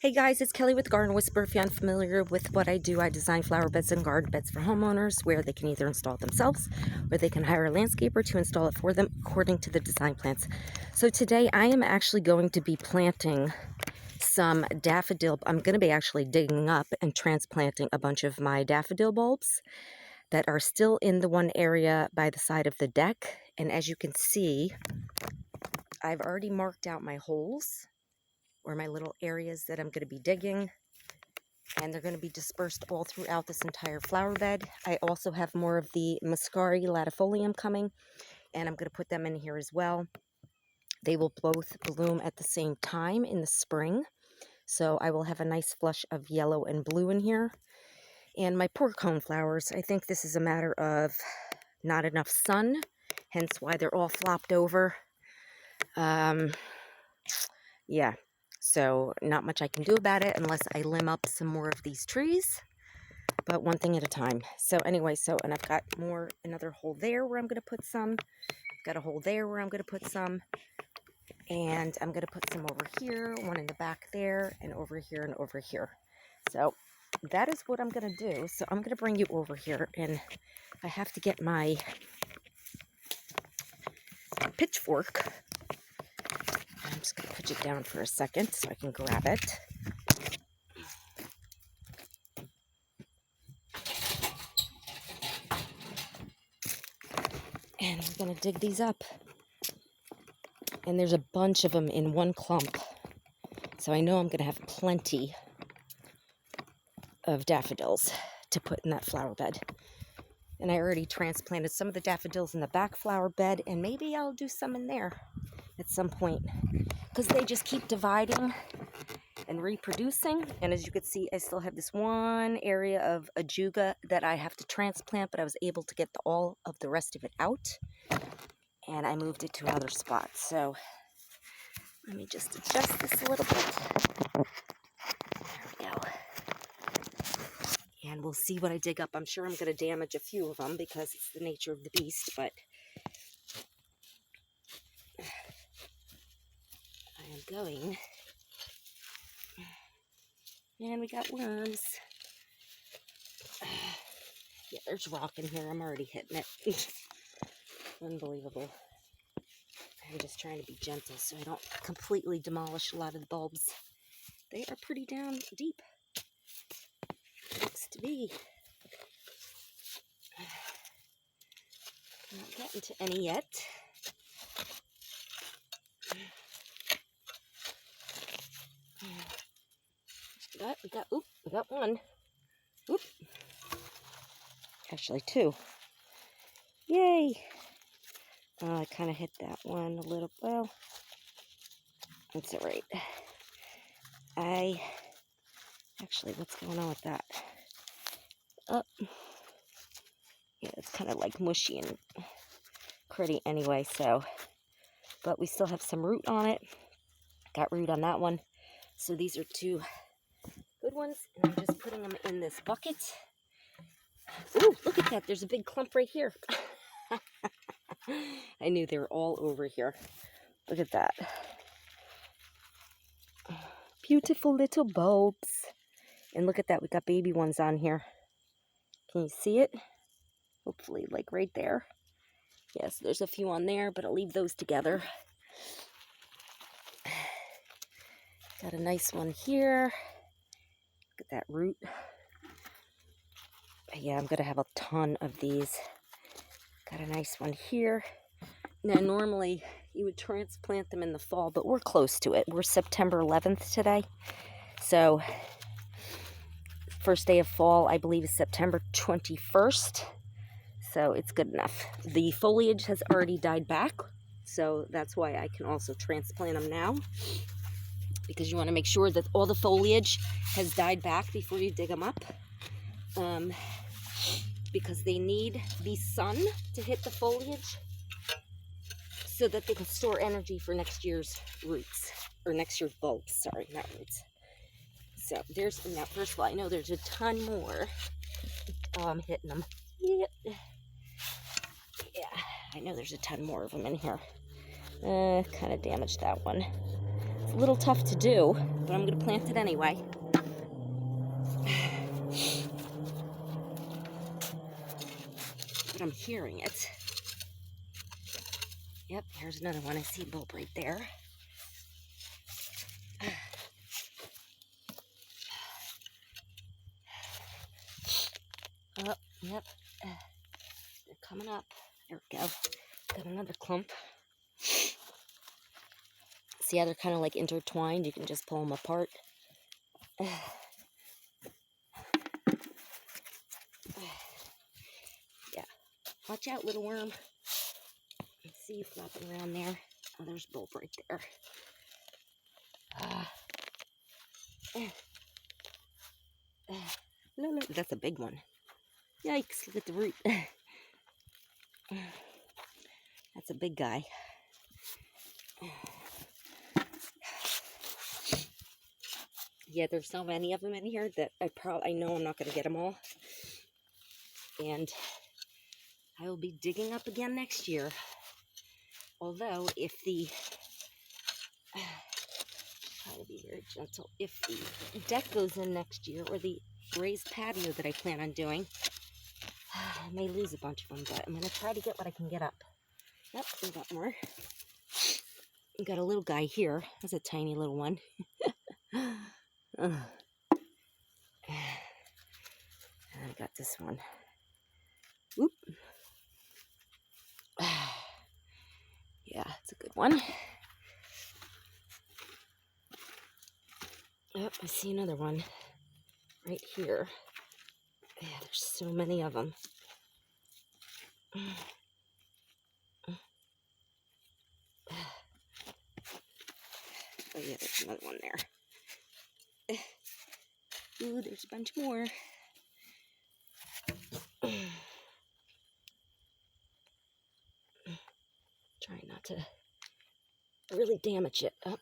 Hey guys, it's Kelly with Garden Whisper. If you're unfamiliar with what I do, I design flower beds and garden beds for homeowners where they can either install it themselves or they can hire a landscaper to install it for them according to the design plans. So today I am actually going to be planting some daffodil. I'm going to be actually digging up and transplanting a bunch of my daffodil bulbs that are still in the one area by the side of the deck. And as you can see, I've already marked out my holes or my little areas that I'm going to be digging, and they're going to be dispersed all throughout this entire flower bed. I also have more of the Muscari latifolium coming, and I'm going to put them in here as well. They will both bloom at the same time in the spring, so I will have a nice flush of yellow and blue in here. And my poor coneflowers, I think this is a matter of not enough sun, hence why they're all flopped over. Yeah, so not much I can do about it unless I limb up some more of these trees, but one thing at a time. So anyway, and I've got another hole there where I'm going to put some. I've got a hole there where I'm going to put some, and I'm going to put some over here, one in the back there, and over here and over here. So that is what I'm going to do. So I'm going to bring you over here, and I have to get my pitchfork. I'm just going to put it down for a second so I can grab it. And we're going to dig these up. And there's a bunch of them in one clump. So I know I'm going to have plenty of daffodils to put in that flower bed. And I already transplanted some of the daffodils in the back flower bed, and maybe I'll do some in there at some point, because they just keep dividing and reproducing. And as you can see, I still have this one area of ajuga that I have to transplant, but I was able to get all of the rest of it out, and I moved it to another spot. So let me just adjust this a little bit. There we go. And we'll see what I dig up. I'm sure I'm going to damage a few of them because it's the nature of the beast, but I am going. And we got worms. Yeah, there's rock in here. I'm already hitting it. Unbelievable. I'm just trying to be gentle so I don't completely demolish a lot of the bulbs. They are pretty down deep. Looks to be. Not getting to any yet. We got one. Oop. Actually two. Yay! I kind of hit that one a little. Well, that's all right. Actually, what's going on with that? Oh, yeah, it's kind of like mushy and pretty anyway, so, but we still have some root on it. Got root on that one. So these are two good ones, and I'm just putting them in this bucket. Ooh, look at that. There's a big clump right here. I knew they were all over here. Look at that. Beautiful little bulbs. And look at that. We got baby ones on here. Can you see it? Hopefully, like right there. Yes, there's a few on there, but I'll leave those together. Got a nice one here. Look at that root. Yeah, I'm going to have a ton of these. Got a nice one here. Now, normally you would transplant them in the fall, but we're close to it. We're September 11th today. So, first day of fall, I believe, is September 21st. So, it's good enough. The foliage has already died back, so that's why I can also transplant them now. Because you want to make sure that all the foliage has died back before you dig them up. Because they need the sun to hit the foliage so that they can store energy for next year's roots, or next year's bulbs, sorry, not roots. So there's, now first of all, I know there's a ton more. Oh, I'm hitting them. Yep. Yeah, I know there's a ton more of them in here. Kind of damaged that one. It's a little tough to do, but I'm going to plant it anyway. But I'm hearing it. Yep, here's another one. I see a bulb right there. Oh, yep. They're coming up. There we go. Got another clump. See how they're kind of like intertwined? You can just pull them apart. Yeah. Watch out, little worm. I see you flopping around there. Oh, there's a bulb right there. No, that's a big one. Yikes, look at the root. That's a big guy. Yeah, there's so many of them in here that I know I'm not going to get them all. And I will be digging up again next year. Although, if the... try to be very gentle. If the deck goes in next year, or the raised patio that I plan on doing, I may lose a bunch of them, but I'm going to try to get what I can get up. Yep, we got more. We got a little guy here. That's a tiny little one. And I got this one. Whoop. Yeah, it's a good one. Yep, I see another one right here. Yeah, there's so many of them. Oh yeah, there's another one there. Ooh, there's a bunch more. Trying not to really damage it. Oh.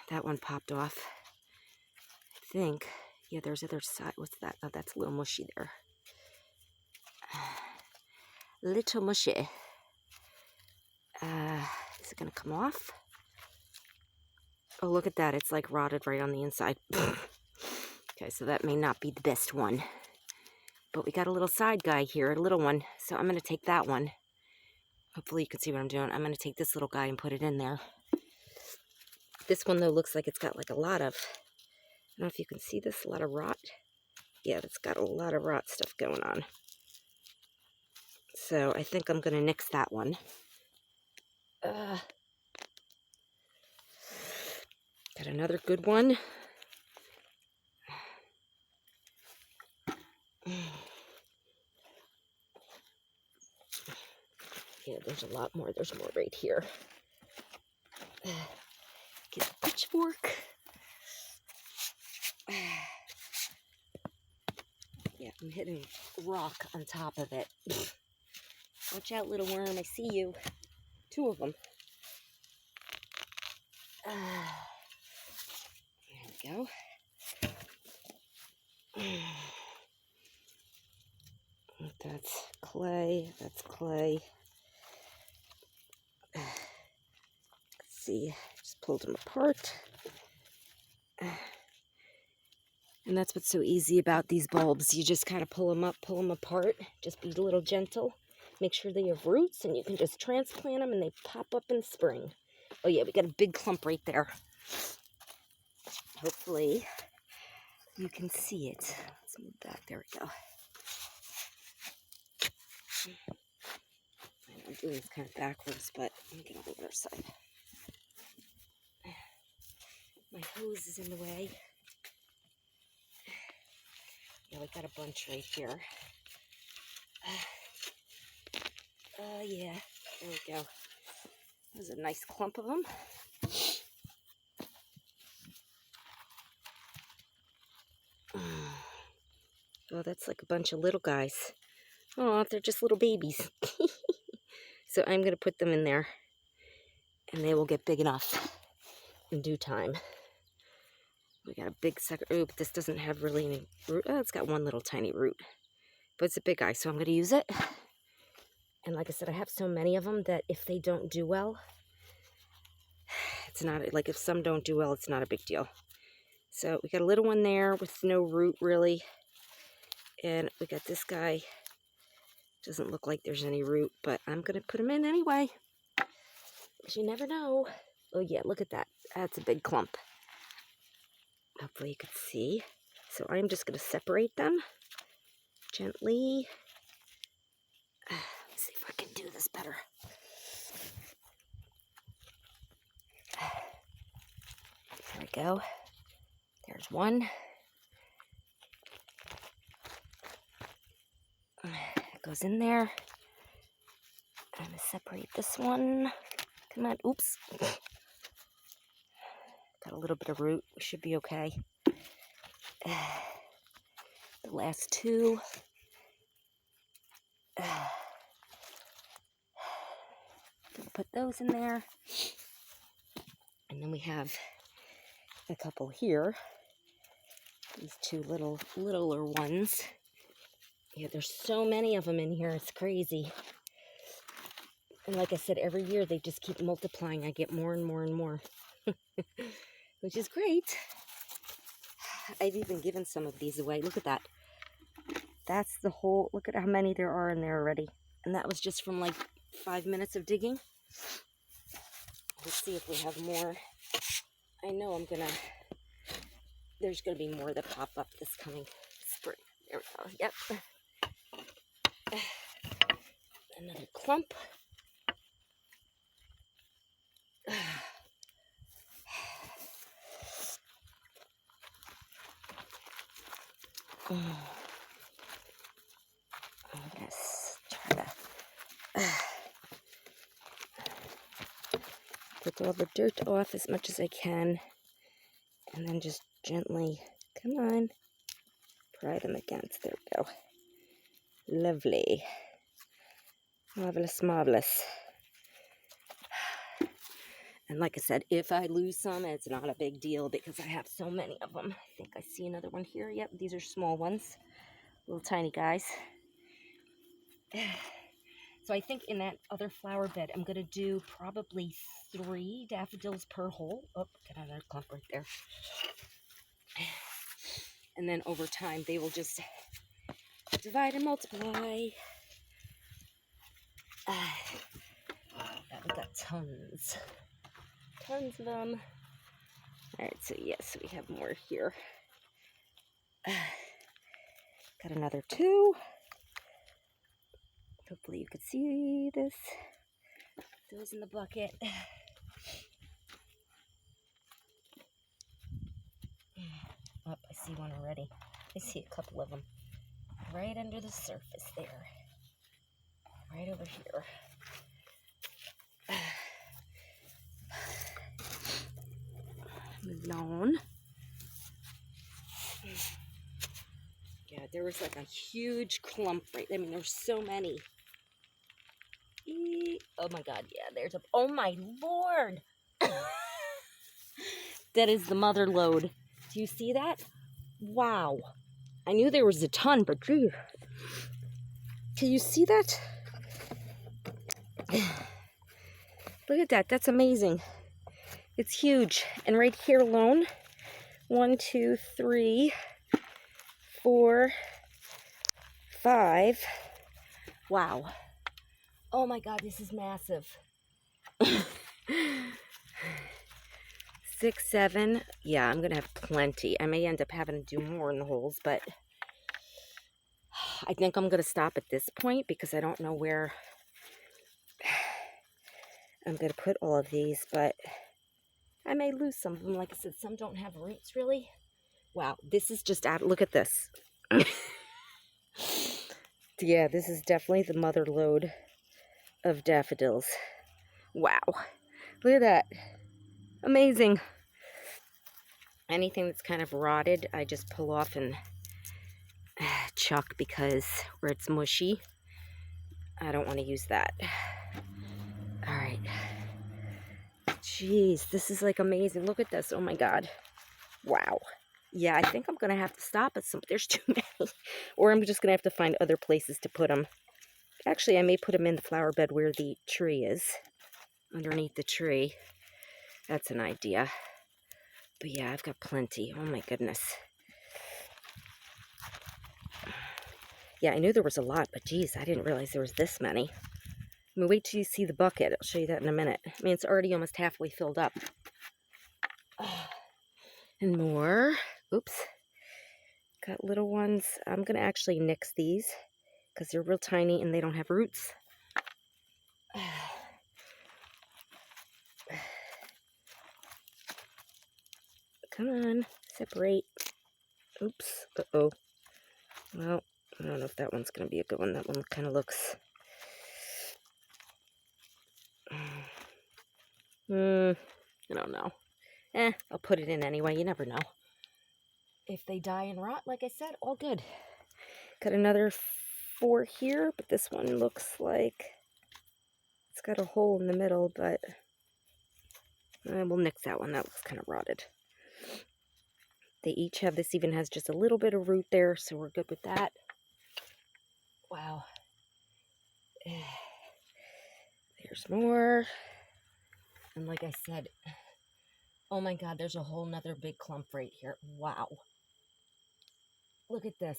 That one popped off. I think. Yeah, there's other side. What's that? Oh, that's a little mushy there. Little mushy. Is it going to come off? Oh, look at that. It's like rotted right on the inside. Okay, so that may not be the best one. But we got a little side guy here, a little one. So I'm going to take that one. Hopefully you can see what I'm doing. I'm going to take this little guy and put it in there. This one, though, looks like it's got like a lot of, I don't know if you can see this, a lot of rot. Yeah, it's got a lot of rot stuff going on. So I think I'm going to nix that one. Got another good one. Yeah, there's a lot more. There's more right here. Get a pitchfork. Yeah, I'm hitting rock on top of it. Watch out, little worm. I see you. 2 of them. There we go. That's clay. That's clay. Let's see. Just pulled them apart. And that's what's so easy about these bulbs. You just kind of pull them up, pull them apart. Just be a little gentle. Make sure they have roots, and you can just transplant them, and they pop up in spring. Oh yeah, we got a big clump right there. Hopefully you can see it. Let's move that. There we go. I'm doing this kind of backwards, but I'm getting on the other side. My hose is in the way. Yeah, we got a bunch right here. Oh yeah, there we go. There's a nice clump of them. Oh, that's like a bunch of little guys. Oh, they're just little babies. So I'm going to put them in there, and they will get big enough in due time. We got a big sucker. Oh, but this doesn't have really any root. Oh, it's got one little tiny root. But it's a big guy, so I'm going to use it. And like I said, I have so many of them that if they don't do well, It's not, like if some don't do well, it's not a big deal. So we got a little one there with no root really. And we got this guy. Doesn't look like there's any root, but I'm going to put him in anyway. Because you never know. Oh yeah, look at that. That's a big clump. Hopefully you can see. So I'm just going to separate them gently. Let's see if I can do this better. There we go. There's one. It goes in there. I'm going to separate this one. Come on. Oops. Got a little bit of root. We should be okay. The last two. Gonna put those in there. And then we have a couple here. These two littler ones. Yeah, there's so many of them in here. It's crazy. And like I said, every year they just keep multiplying. I get more and more and more. Which is great. I've even given some of these away. Look at that. That's the whole, look at how many there are in there already. And that was just from like 5 minutes of digging. Let's see if we have more. I know there's gonna be more that pop up this coming spring. There we go, yep. Another clump. I'm gonna try to get all the dirt off as much as I can, and then just gently, come on, pry them against. There we go. Lovely. Marvelous, marvelous. And like I said, if I lose some, it's not a big deal because I have so many of them. I think I see another one here. Yep, these are small ones. Little tiny guys. So I think in that other flower bed, I'm going to do probably 3 daffodils per hole. Oh, got another clump right there. And then over time, they will just divide and multiply. We got tons. Tons of them. Alright, so yes, we have more here. Got another 2. Hopefully you could see this. Those in the bucket. Oh, I see one already. I see a couple of them right under the surface there. Right over here. Moving on. Yeah, there was like a huge clump right. I mean, there's so many. Oh my God, yeah, there's a. Oh my Lord! That is the mother load. Do you see that? Wow. I knew there was a ton, but gee. Can you see that? Look at that. That's amazing. It's huge. And right here alone, 1, 2, 3, 4, 5. Wow. Oh my God, this is massive. 6, 7. Yeah, I'm going to have plenty. I may end up having to do more in the holes, but I think I'm going to stop at this point because I don't know where I'm going to put all of these, but I may lose some of them. Like I said, some don't have roots really. Wow, this is just out. Look at this. Yeah, this is definitely the mother load of daffodils. Wow, look at that. Amazing. Anything that's kind of rotted, I just pull off and chuck because where it's mushy, I don't want to use that. All right. Jeez, this is like amazing. Look at this. Oh my God. Wow. Yeah, I think I'm going to have to stop at some. There's too many. Or I'm just going to have to find other places to put them. Actually, I may put them in the flower bed where the tree is. Underneath the tree. That's an idea. But yeah, I've got plenty. Oh my goodness. Yeah, I knew there was a lot, but geez, I didn't realize there was this many. I mean, wait till you see the bucket. I'll show you that in a minute. I mean, it's already almost halfway filled up. And more. Oops. Got little ones. I'm going to actually nix these because they're real tiny and they don't have roots. Come on, separate. Oops. Uh-oh. Well, I don't know if that one's going to be a good one. That one kind of looks... I don't know. I'll put it in anyway. You never know. If they die and rot, like I said, all good. Got another 4 here, but this one looks like it's got a hole in the middle, but we'll nix that one. That looks kind of rotted. They each have, this even has just a little bit of root there, so we're good with that. Wow. There's more. And like I said, oh my God, there's a whole nother big clump right here. Wow. Look at this.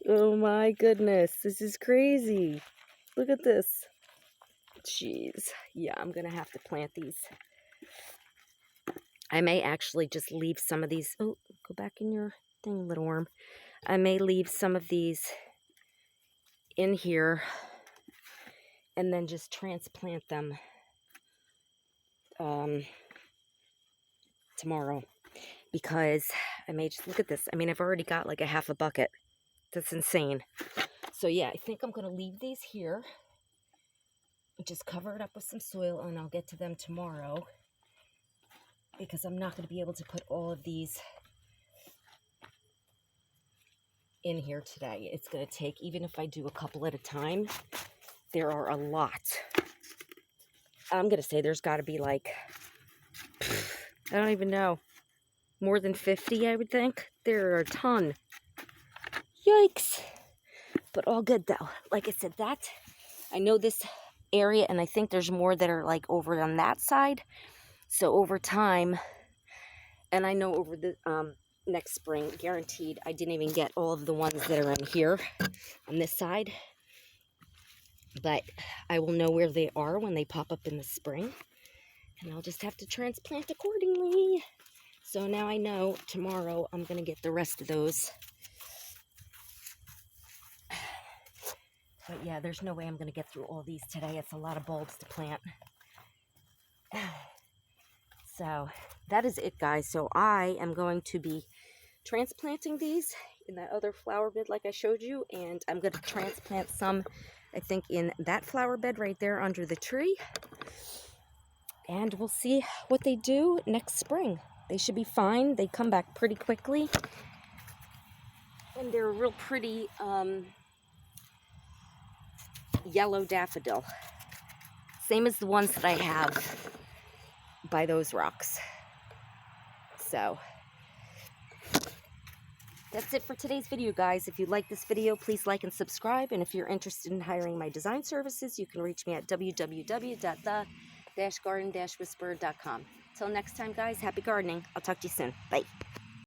Oh my goodness, this is crazy. Look at this. Jeez. Yeah, I'm going to have to plant these. I may actually just leave some of these. Oh, go back in your thing, little worm. I may leave some of these in here and then just transplant them tomorrow. Because I may just, look at this. I mean, I've already got like a half a bucket. That's insane. So yeah, I think I'm going to leave these here. Just cover it up with some soil and I'll get to them tomorrow. Because I'm not going to be able to put all of these in here today. It's going to take, even if I do a couple at a time, there are a lot. I'm going to say there's got to be like, I don't even know, more than 50, I would think. There are a ton. Yikes. But all good though. Like I said, that, I know this area, and I think there's more that are like over on that side. So over time, and I know over the next spring, guaranteed, I didn't even get all of the ones that are in here on this side. But I will know where they are when they pop up in the spring. And I'll just have to transplant accordingly. So now I know tomorrow I'm going to get the rest of those. But yeah, there's no way I'm going to get through all these today. It's a lot of bulbs to plant. So that is it, guys. So I am going to be transplanting these in that other flower bed like I showed you. And I'm going to transplant some, I think, in that flower bed right there under the tree. And we'll see what they do next spring. They should be fine. They come back pretty quickly. And they're a real pretty yellow daffodil. Same as the ones that I have by those rocks. So that's it for today's video, guys. If you like this video, please like and subscribe. And if you're interested in hiring my design services, you can reach me at www.the-garden-whisperer.com. Till next time, guys, happy gardening. I'll talk to you soon. Bye.